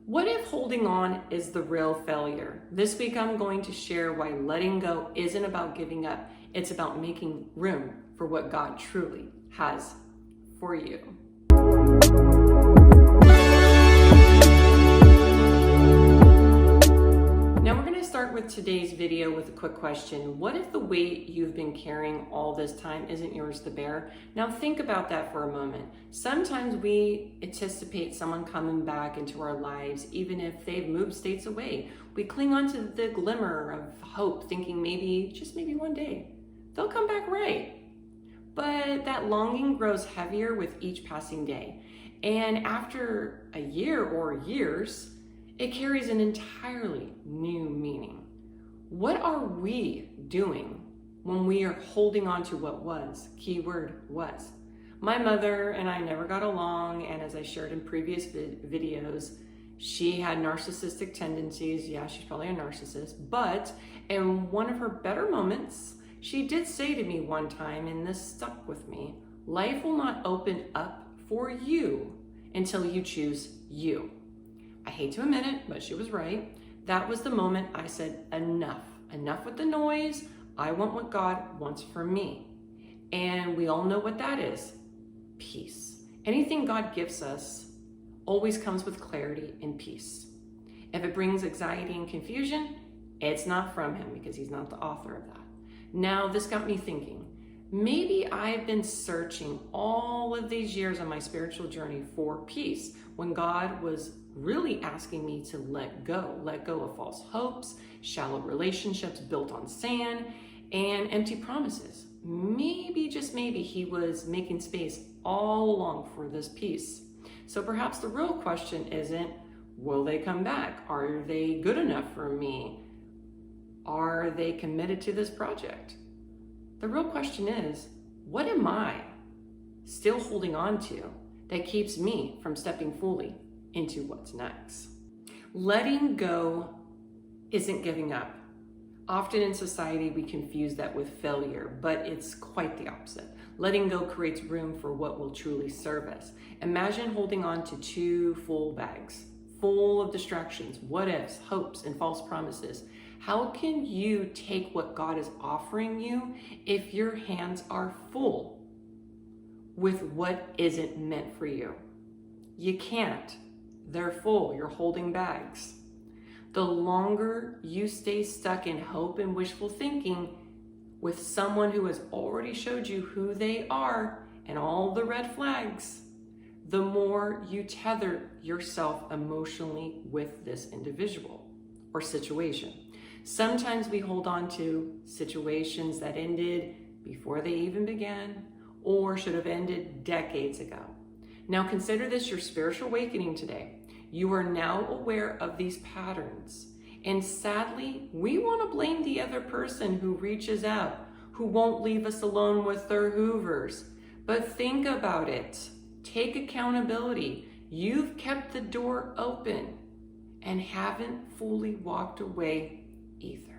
What if holding on is the real failure? This week I'm going to share why letting go isn't about giving up. It's about making room for what God truly has for you. Now we're going to start with today's video with a quick question. What if the weight you've been carrying all this time isn't yours to bear? Now think about that for a moment. Sometimes we anticipate someone coming back into our lives even if they've moved states away. We cling on to the glimmer of hope, thinking maybe, just maybe one day, they'll come back right. But that longing grows heavier with each passing day. And after a year or years, it carries an entirely new meaning. What are we doing when we are holding on to what was? Keyword was. My mother and I never got along, and as I shared in previous videos, she had narcissistic tendencies. Yeah, she's probably a narcissist, but in one of her better moments, she did say to me one time, and this stuck with me, life will not open up for you until you choose you. I hate to admit it, but she was right. That was the moment I said, enough with the noise. I want what God wants for me. And we all know what that is, peace. Anything God gives us always comes with clarity and peace. If it brings anxiety and confusion, it's not from him because he's not the author of that. Now, this got me thinking, maybe I've been searching all of these years on my spiritual journey for peace when God was really asking me to let go of false hopes, shallow relationships built on sand, and empty promises. Maybe, just maybe, he was making space all along for this peace. So perhaps the real question isn't, will they come back? Are they good enough for me? Are they committed to this project? The real question is, what am I still holding on to that keeps me from stepping fully into what's next? Letting go isn't giving up. Often in society, we confuse that with failure, but it's quite the opposite. Letting go creates room for what will truly serve us. Imagine holding on to two full bags, full of distractions, what ifs, hopes, and false promises. How can you take what God is offering you if your hands are full with what isn't meant for you? You can't. They're full. You're holding bags. The longer you stay stuck in hope and wishful thinking with someone who has already showed you who they are and all the red flags, the more you tether yourself emotionally with this individual or situation. Sometimes we hold on to situations that ended before they even began or should have ended decades ago. Now consider this your spiritual awakening today. You are now aware of these patterns. And sadly, we want to blame the other person who reaches out, who won't leave us alone with their hoovers. But think about it. Take accountability. You've kept the door open and haven't fully walked away either.